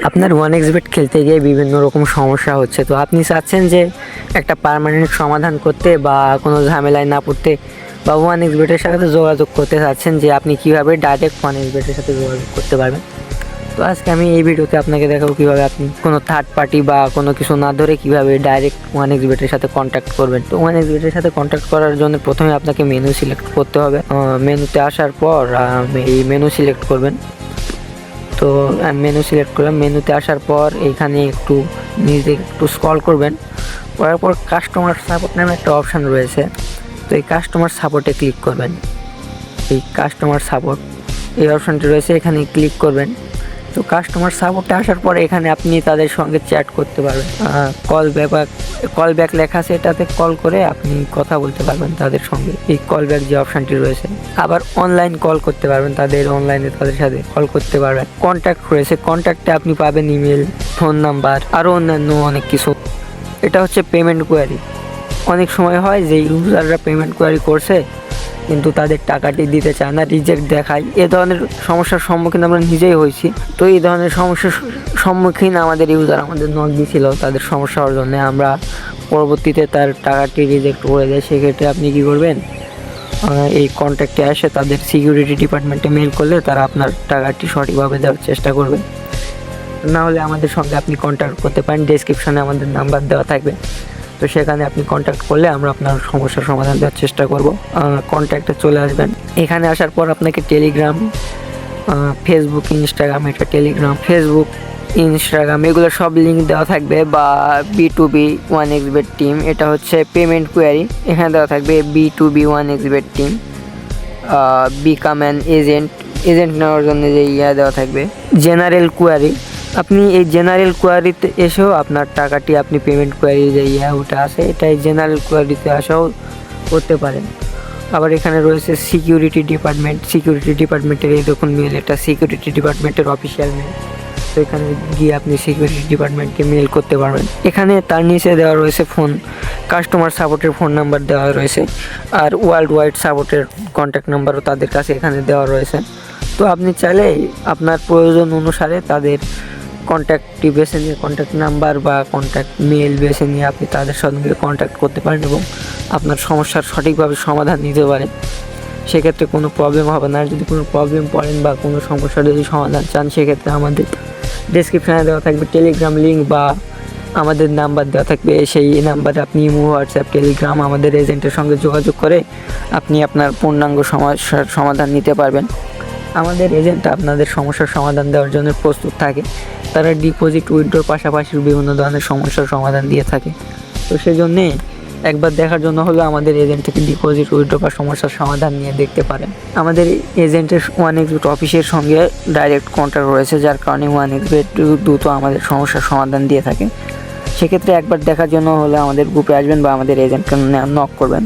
আপনার 1xBet খেলতে গিয়ে বিভিন্ন রকম সমস্যা হচ্ছে, তো আপনি চাচ্ছেন যে একটা পার্মানেন্ট সমাধান করতে বা কোনো ঝামেলায় না পড়তে বা 1xBet-এর সাথে যোগাযোগ করতে চাচ্ছেন যে আপনি কীভাবে ডাইরেক্ট 1xBet-এর সাথে যোগাযোগ করতে পারবেন। তো আজকে আমি এই ভিডিওতে আপনাকে দেখাবো কীভাবে আপনি কোনো থার্ড পার্টি বা কোনো কিছু না ধরে কীভাবে ডাইরেক্ট 1xBet-এর সাথে কন্ট্যাক্ট করবেন। তো 1xBet-এর সাথে কন্ট্যাক্ট করার জন্য প্রথমে আপনাকে মেনু সিলেক্ট করতে হবে। মেনুতে আসার পর এই মেনু সিলেক্ট করবেন। তো মেনু সিলেক্ট করলাম। মেনুতে আসার পর এইখানে একটু নিজে একটু স্ক্রল করবেন, করার পর কাস্টমার সাপোর্ট নামে একটা অপশান রয়েছে। তো এই কাস্টমার সাপোর্টে ক্লিক করবেন। এই কাস্টমার সাপোর্ট এই অপশানটি রয়েছে, এখানে ক্লিক করবেন। তো কাস্টমার সাপোর্টে আসার পরে এখানে আপনি তাদের সঙ্গে চ্যাট করতে পারবেন। কল ব্যাক লেখা আছে, এটাতে কল করে আপনি কথা বলতে পারবেন তাদের সঙ্গে। এই কল ব্যাক যে অপশানটি রয়েছে, আবার অনলাইন কল করতে পারবেন, অনলাইনে তাদের সাথে কল করতে পারবেন। কন্ট্যাক্ট রয়েছে, কন্ট্যাক্টে আপনি পাবেন ইমেল, ফোন নাম্বার, আরও অন্যান্য অনেক কিছু। এটা হচ্ছে পেমেন্ট কোয়ারি। অনেক সময় হয় যে ইউজাররা পেমেন্ট কোয়ারি করছে কিন্তু তাদের টাকাটি দিতে চায় না, রিজেক্ট দেখায়। এ ধরনের সমস্যার সম্মুখীন আমরা নিজেই হয়েছি। তো এই ধরনের সমস্যার সম্মুখীন আমাদের ইউজার আমাদের নক দিয়েছিল তাদের সমস্যা হওয়ার জন্য। আমরা পরবর্তীতে তার টাকাটি রিজেক্ট করে দেয়। সেক্ষেত্রে আপনি কী করবেন, এই কন্ট্যাক্টে এসে তাদের সিকিউরিটি ডিপার্টমেন্টে মেল করলে তারা আপনার টাকাটি সঠিকভাবে দেওয়ার চেষ্টা করবে। না হলে আমাদের সঙ্গে আপনি কন্ট্যাক্ট করতে পারেন, ডেসক্রিপশনে আমাদের নাম্বার দেওয়া থাকবে। তো সেখানে আপনি কন্ট্যাক্ট করলে আমরা আপনার সমস্যার সমাধান দেওয়ার চেষ্টা করব। কন্ট্যাক্টে চলে আসবেন। এখানে আসার পর আপনাকে টেলিগ্রাম, ফেসবুক, ইনস্টাগ্রাম, এটা টেলিগ্রাম, ফেসবুক, ইনস্টাগ্রাম এগুলো সব লিঙ্ক দেওয়া থাকবে। বা B2B 1xBet টিম, এটা হচ্ছে পেমেন্ট কোয়ারি, এখানে দেওয়া থাকবে B2B 1xBet team. Become an agent নেওয়ার জন্য যে দেওয়া থাকবে। জেনারেল কোয়ারি, আপনি এই জেনারেল কোয়ারিতে এসেও আপনার টাকাটি আপনি পেমেন্ট কোয়ারি যে ওটা আছে, এটাই জেনারেল কোয়ারিতে আসাও করতে পারেন। আবার এখানে রয়েছে সিকিউরিটি ডিপার্টমেন্টের এই দেখুন মেল, এটা সিকিউরিটি ডিপার্টমেন্টের অফিসিয়াল মেল। তো এখানে গিয়ে আপনি সিকিউরিটি ডিপার্টমেন্টকে মেল করতে পারবেন। এখানে তার নিচে দেওয়া রয়েছে ফোন, কাস্টমার সাপোর্টের ফোন নাম্বার দেওয়া রয়েছে, আর ওয়ার্ল্ড ওয়াইড সাপোর্টের কন্ট্যাক্ট নাম্বারও তাদের কাছে এখানে দেওয়া রয়েছে। তো আপনি চাইলে আপনার প্রয়োজন অনুসারে তাদের কন্ট্যাক্টটি বেছে নিয়ে, কন্ট্যাক্ট নাম্বার বা কন্ট্যাক্ট মেল বেছে নিয়ে আপনি তাদের সঙ্গে কন্ট্যাক্ট করতে পারেন এবং আপনার সমস্যার সঠিকভাবে সমাধান নিতে পারেন। সেক্ষেত্রে কোনো প্রবলেম হবে না। যদি কোনো প্রবলেম পড়েন বা কোনো সমস্যার যদি সমাধান চান, সেক্ষেত্রে আমাদের ডেসক্রিপশানে দেওয়া থাকবে টেলিগ্রাম লিঙ্ক বা আমাদের নাম্বার দেওয়া থাকবে। সেই নাম্বারে আপনি ইমো, হোয়াটসঅ্যাপ, টেলিগ্রাম আমাদের এজেন্টের সঙ্গে যোগাযোগ করে আপনি আপনার পূর্ণাঙ্গ সমস্যার সমাধান নিতে পারবেন। আমাদের এজেন্ট আপনাদের সমস্যার সমাধান দেওয়ার জন্য প্রস্তুত থাকে। তারা ডিপোজিট, উইথড্রর পাশাপাশি বিভিন্ন ধরনের সমস্যার সমাধান দিয়ে থাকে। তো সেজন্যে একবার দেখার জন্য হলো আমাদের এজেন্ট থেকে ডিপোজিট, উইথড্র বা সমস্যার সমাধান নিয়ে দেখতে পারেন। আমাদের এজেন্টের 1xBet অফিসের সঙ্গে ডাইরেক্ট কন্ট্যাক্ট রয়েছে, যার কারণে 1xBet দ্রুত আমাদের সমস্যার সমাধান দিয়ে থাকে। সেক্ষেত্রে একবার দেখার জন্য হলে আমাদের গ্রুপে আসবেন বা আমাদের এজেন্টকে নক করবেন।